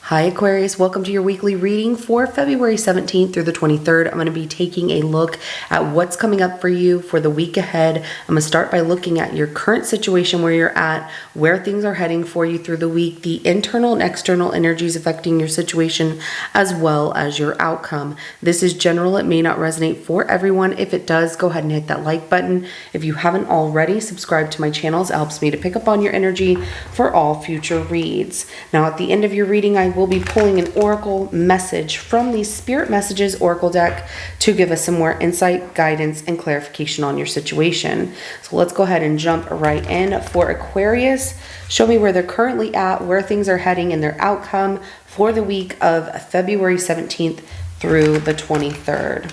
Hi Aquarius, welcome to your weekly reading for February 17th through the 23rd. I'm going to be taking a look at what's coming up for you for the week ahead. I'm going to start by looking at your current situation, where you're at, where things are heading for you through the week, the internal and external energies affecting your situation, as well as your outcome. This is general. It may not resonate for everyone. If it does, go ahead and hit that like button. If you haven't already, subscribe to my channels. It helps me to pick up on your energy for all future reads. Now, at the end of your reading, I will be pulling an oracle message from the Spirit Messages Oracle deck to give us some more insight, guidance, and clarification on your situation. So let's go ahead and jump right in. For Aquarius, show me where they're currently at, where things are heading, and their outcome for the week of February 17th through the 23rd.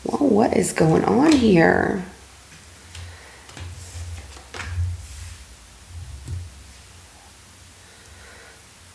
Well, what is going on here?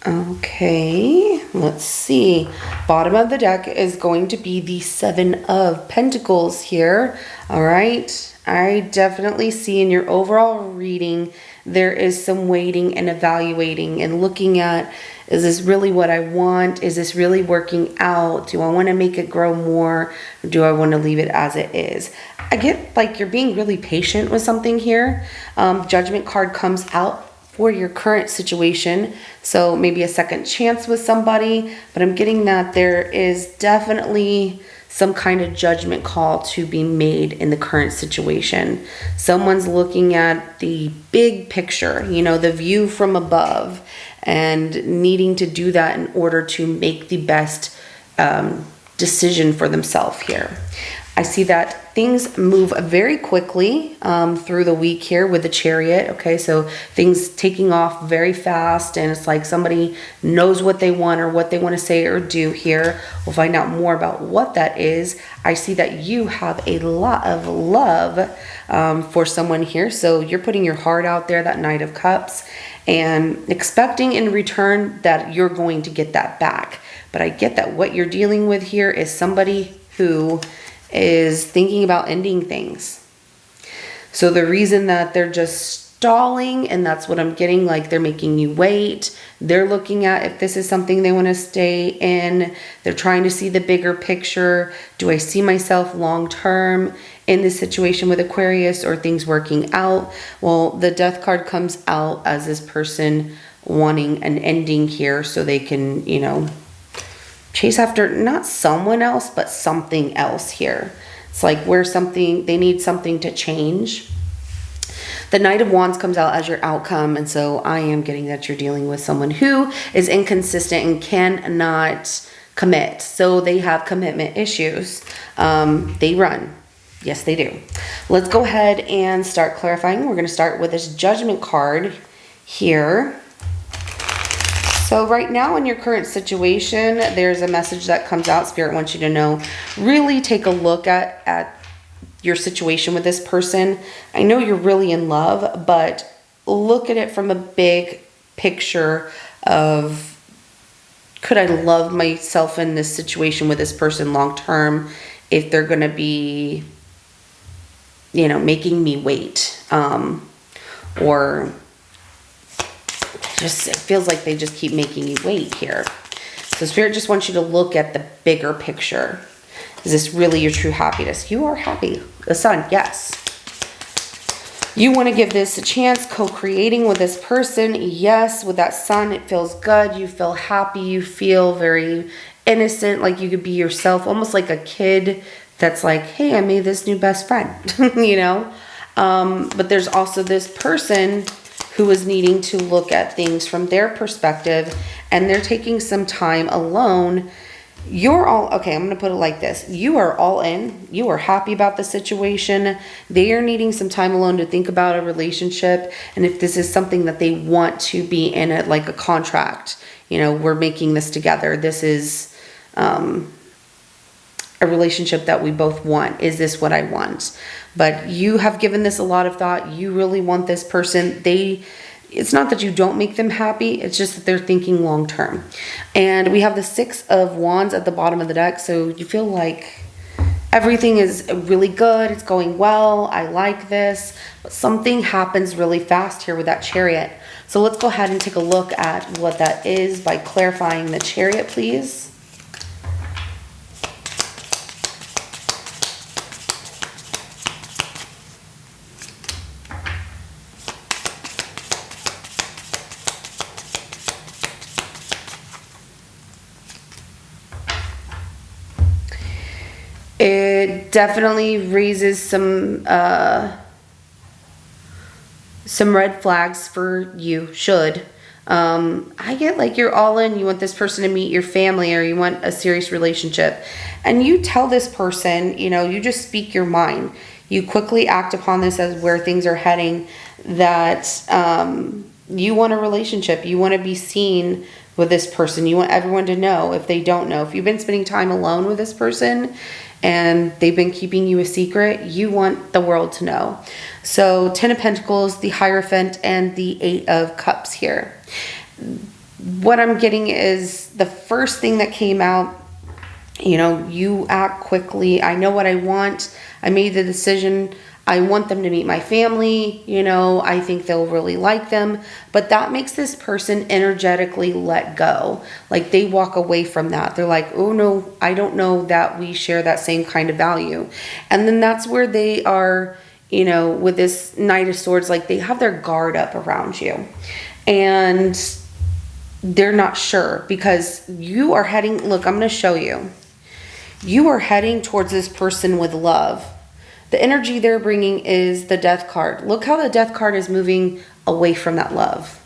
Okay, let's see. Bottom of the deck is going to be the Seven of Pentacles here. All right, I definitely see in your overall reading there is some waiting and evaluating and looking at, is this really what I want? Is this really working out? Do I want to make it grow more? Or do I want to leave it as it is? I get like you're being really patient with something here. Judgment card comes out for your current situation. So maybe a second chance with somebody, but I'm getting that there is definitely some kind of judgment call to be made in the current situation. Someone's looking at the big picture, you know, the view from above, and needing to do that in order to make the best decision for themselves here. I see that things move very quickly through the week here with the Chariot. Okay, so things taking off very fast, and it's like somebody knows what they want or what they want to say or do here. We'll find out more about what that is. I see that you have a lot of love for someone here. So you're putting your heart out there, that Knight of Cups, and expecting in return that you're going to get that back. But I get that what you're dealing with here is somebody who is thinking about ending things. So the reason that they're just stalling, and that's what I'm getting, like they're making you wait. They're looking at if this is something they want to stay in. They're trying to see the bigger picture. Do I see myself long term in this situation with Aquarius, or things working out? Well, the Death card comes out as this person wanting an ending here so they can, you know, chase after not someone else, but something else here. It's like where something, they need something to change. The Knight of Wands comes out as your outcome, and so I am getting that you're dealing with someone who is inconsistent and cannot commit. So they have commitment issues. They run. Yes, they do. Let's go ahead and start clarifying. We're going to start with this Judgment card here. So right now in your current situation, there's a message that comes out. Spirit wants you to know, really take a look at your situation with this person. I know you're really in love, but look at it from a big picture of, could I love myself in this situation with this person long term if they're going to be, you know, making me wait, or just, it feels like they just keep making you wait here. So Spirit just wants you to look at the bigger picture. Is this really your true happiness? You are happy. The Sun, yes. You want to give this a chance, co-creating with this person. Yes, with that Sun, it feels good. You feel happy. You feel very innocent, like you could be yourself, almost like a kid that's like, hey, I made this new best friend, you know? But there's also this person who is needing to look at things from their perspective, and they're taking some time alone. You're all, okay, I'm going to put it like this. You are all in. You are happy about the situation. They are needing some time alone to think about a relationship, and if this is something that they want to be in, it like a contract. You know, we're making this together. This is a relationship that we both want. Is this what I want? But you have given this a lot of thought. You really want this person. They it's not that you don't make them happy, it's just that they're thinking long term. And we have the 6 of Wands at the bottom of the deck, so you feel like everything is really good, it's going well, I like this, but something happens really fast here with that Chariot. So let's go ahead and take a look at what that is by clarifying the Chariot, please. It definitely raises some red flags for you, should. I get like you're all in, you want this person to meet your family, or you want a serious relationship. And you tell this person, you know, you just speak your mind. You quickly act upon this as where things are heading, that you want a relationship. You want to be seen with this person. You want everyone to know if they don't know. If you've been spending time alone with this person and they've been keeping you a secret, you want the world to know. So 10 of Pentacles, the Hierophant, and the 8 of Cups here. What I'm getting is the first thing that came out, you know, you act quickly. I know what I want. I made the decision. I want them to meet my family, you know, I think they'll really like them, but that makes this person energetically let go. Like they walk away from that. They're like, oh no, I don't know that we share that same kind of value. And then that's where they are, you know, with this Knight of Swords, like they have their guard up around you. And they're not sure because you are heading, look, I'm going to show you. You are heading towards this person with love. The energy they're bringing is the Death card. Look how the Death card is moving away from that love.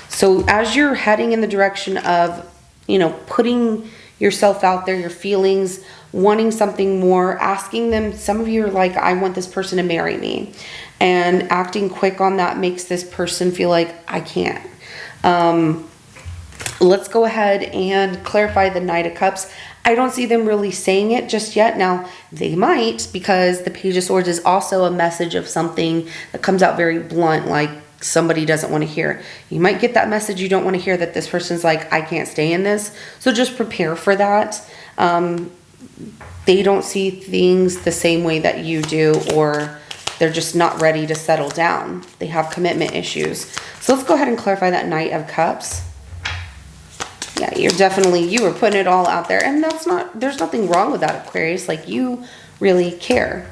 So as you're heading in the direction of, you know, putting yourself out there, your feelings, wanting something more, asking them, some of you are like, I want this person to marry me. And acting quick on that makes this person feel like, I can't. Let's go ahead and clarify the Knight of Cups. I don't see them really saying it just yet. Now, they might, because the Page of Swords is also a message of something that comes out very blunt, like somebody doesn't want to hear. You might get that message you don't want to hear, that this person's like, I can't stay in this. So just prepare for that. They don't see things the same way that you do, or they're just not ready to settle down. They have commitment issues. So let's go ahead and clarify that Knight of Cups. Yeah, you were putting it all out there, and there's nothing wrong with that, Aquarius. Like, you really care.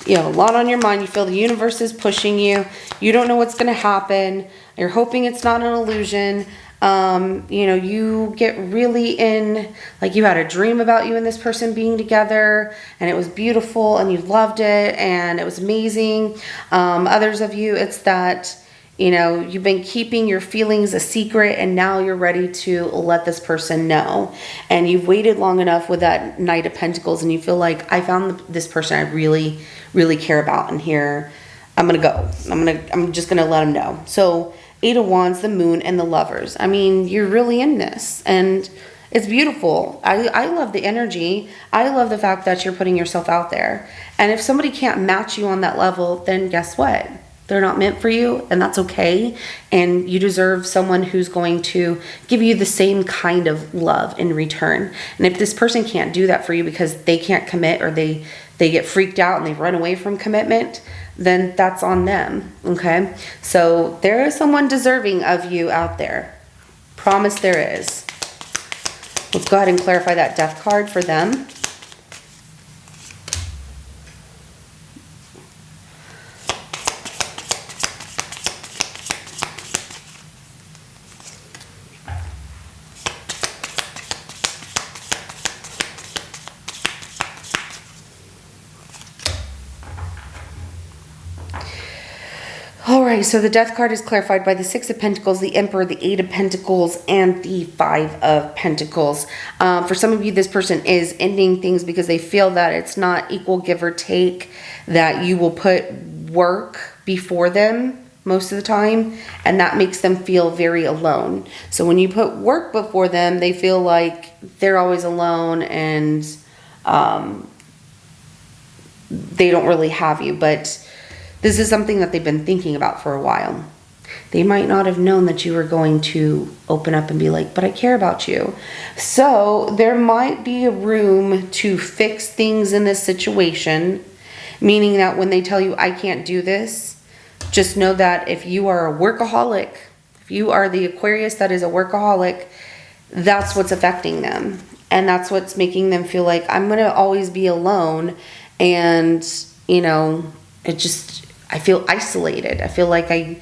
You have a lot on your mind. You feel the universe is pushing you. You don't know what's going to happen. You're hoping it's not an illusion. You know, you get really in, like you had a dream about you and this person being together, and it was beautiful, and you loved it, and it was amazing. Others of you, it's that, you know, you've been keeping your feelings a secret, and now you're ready to let this person know. And you've waited long enough with that Knight of Pentacles, and you feel like, I found this person I really, really care about, and here I'm gonna go. I'm just gonna let them know. So 8 of Wands, the Moon, and the Lovers. I mean, you're really in this, and it's beautiful. I love the energy. I love the fact that you're putting yourself out there. And if somebody can't match you on that level, then guess what? They're not meant for you, and that's okay. And you deserve someone who's going to give you the same kind of love in return. And if this person can't do that for you because they can't commit, or they get freaked out and they run away from commitment, then that's on them, okay? So there is someone deserving of you out there. Promise there is. Let's go ahead and clarify that Death card for them. Alright, so the Death card is clarified by the 6 of Pentacles, the Emperor, the 8 of Pentacles, and the 5 of Pentacles. For some of you, this person is ending things because they feel that it's not equal give or take, that you will put work before them most of the time, and that makes them feel very alone. So when you put work before them, they feel like they're always alone, and they don't really have you. But This is something that they've been thinking about for a while. They might not have known that you were going to open up and be like, but I care about you. So there might be a room to fix things in this situation, meaning that when they tell you, I can't do this, just know that if you are a workaholic, if you are the Aquarius that is a workaholic, that's what's affecting them. And that's what's making them feel like, I'm going to always be alone. And, you know, I feel isolated. I feel like I'm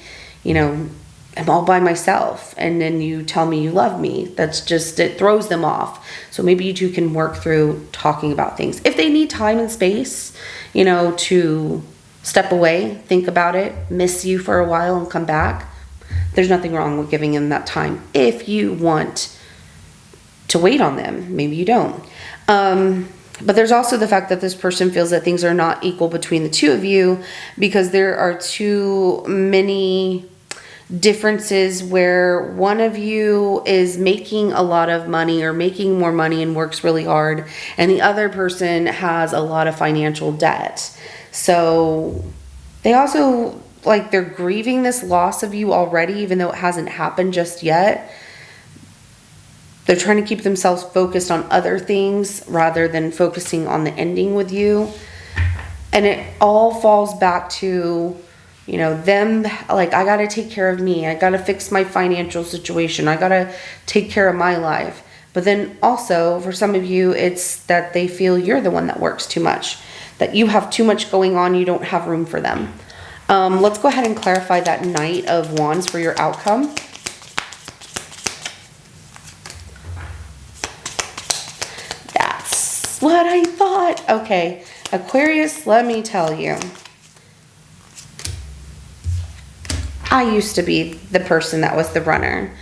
all by myself. And then you tell me you love me. It throws them off. So maybe you two can work through talking about things. If they need time and space, to step away, think about it, miss you for a while and come back, there's nothing wrong with giving them that time. If you want to wait on them, maybe you don't. But there's also the fact that this person feels that things are not equal between the two of you because there are too many differences where one of you is making a lot of money or making more money and works really hard, and the other person has a lot of financial debt. So they also, they're grieving this loss of you already, even though it hasn't happened just yet. They're trying to keep themselves focused on other things rather than focusing on the ending with you. And it all falls back to, them, I got to take care of me. I got to fix my financial situation. I got to take care of my life. But then also, for some of you, it's that they feel you're the one that works too much, that you have too much going on. You don't have room for them. Let's go ahead and clarify that Knight of Wands for your outcome. What I thought. Okay, Aquarius, let me tell you. I used to be the person that was the runner.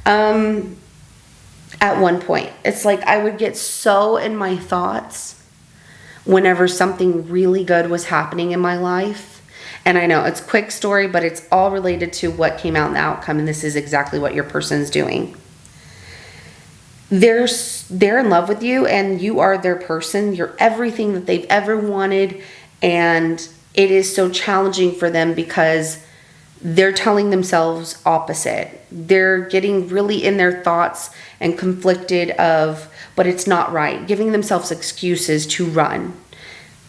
At one point, it's like I would get so in my thoughts whenever something really good was happening in my life. And I know it's a quick story, but it's all related to what came out in the outcome. And this is exactly what your person's doing. They're in love with you and you are their person. You're everything that they've ever wanted. And it is so challenging for them because they're telling themselves opposite. They're getting really in their thoughts and conflicted but it's not right. Giving themselves excuses to run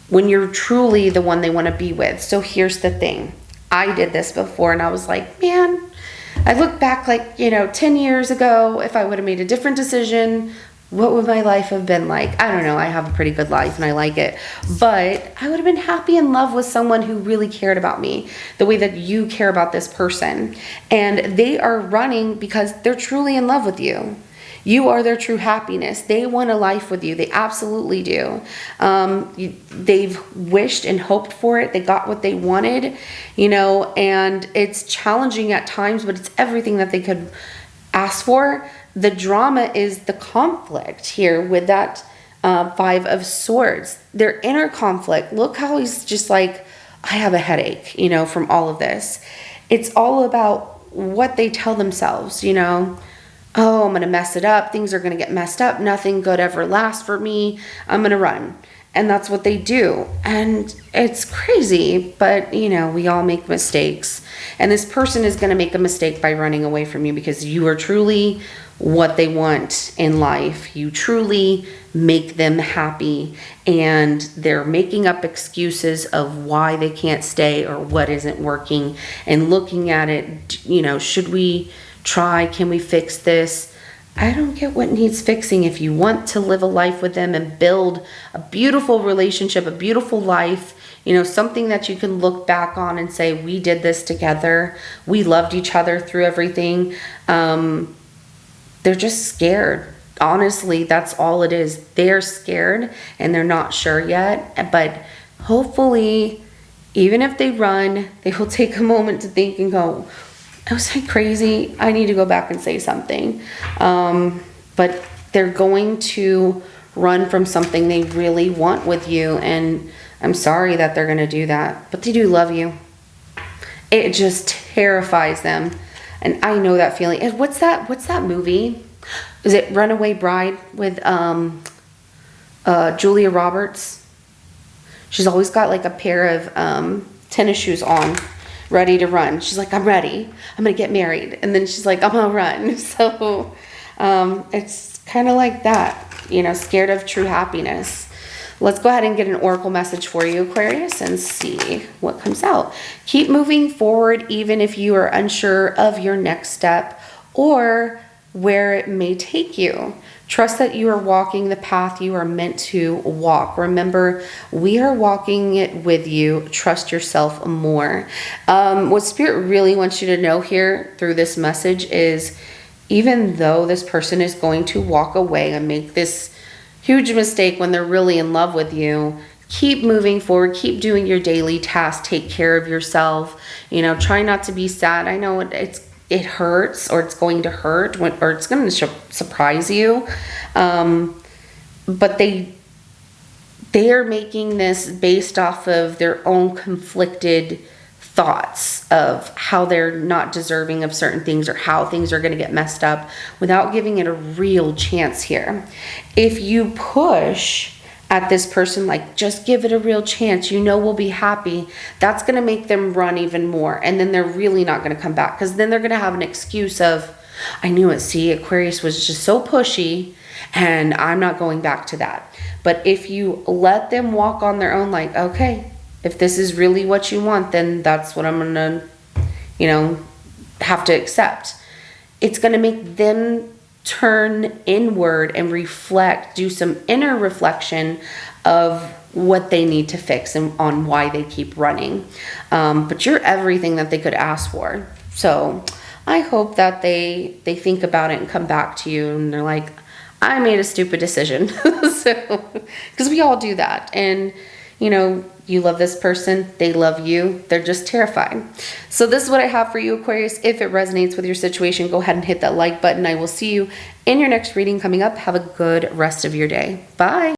when you're truly the one they want to be with. So here's the thing. I did this before and I was like, man, I look back 10 years ago, if I would have made a different decision, what would my life have been like? I don't know. I have a pretty good life and I like it. But I would have been happy in love with someone who really cared about me the way that you care about this person. And they are running because they're truly in love with you. You are their true happiness. They want a life with you. They absolutely do. They've wished and hoped for it. They got what they wanted, and it's challenging at times, but it's everything that they could ask for. The drama is the conflict here with that Five of Swords. Their inner conflict. Look how he's just like, I have a headache, from all of this. It's all about what they tell themselves, oh, I'm going to mess it up. Things are going to get messed up. Nothing good ever lasts for me. I'm going to run. And that's what they do. And it's crazy, but we all make mistakes. And this person is going to make a mistake by running away from you because you are truly what they want in life. You truly make them happy. And they're making up excuses of why they can't stay or what isn't working. And looking at it, should we try? Can we fix this? I don't get what needs fixing. If you want to live a life with them and build a beautiful relationship, a beautiful life, something that you can look back on and say, we did this together. We loved each other through everything. They're just scared. Honestly, that's all it is. They're scared and they're not sure yet. But hopefully, even if they run, they will take a moment to think and go, was I crazy? I need to go back and say something. But they're going to run from something they really want with you. And I'm sorry that they're going to do that. But they do love you. It just terrifies them. And I know that feeling. And what's that movie? Is it Runaway Bride with Julia Roberts? She's always got a pair of tennis shoes on, ready to run. She's like, I'm ready. I'm going to get married. And then she's like, I'm going to run. So it's kind of like that, you know, scared of true happiness. Let's go ahead and get an oracle message for you, Aquarius, and see what comes out. Keep moving forward even if you are unsure of your next step or where it may take you. Trust that you are walking the path you are meant to walk. Remember, we are walking it with you. Trust yourself more. What Spirit really wants you to know here through this message is, even though this person is going to walk away and make this huge mistake when they're really in love with you, keep moving forward, keep doing your daily tasks, take care of yourself, you know, try not to be sad. I know it hurts, or it's going to hurt, or it's going to surprise you, but they are making this based off of their own conflicted thoughts of how they're not deserving of certain things or how things are going to get messed up without giving it a real chance here. If you push at this person, like, just give it a real chance, you know we'll be happy, that's going to make them run even more. And then they're really not going to come back, because then they're going to have an excuse of, I knew it, see, Aquarius was just so pushy and I'm not going back to that. But if you let them walk on their own, like, okay, if this is really what you want, then that's what I'm going to, you know, have to accept. It's going to make them turn inward and reflect, do some inner reflection of what they need to fix and on why they keep running. But you're everything that they could ask for. So I hope that they think about it and come back to you and they're like, I made a stupid decision. So, because we all do that. And, you know, you love this person, they love you, they're just terrified. So this is what I have for you, Aquarius. If it resonates with your situation, go ahead and hit that like button. I will see you in your next reading coming up. Have a good rest of your day. Bye.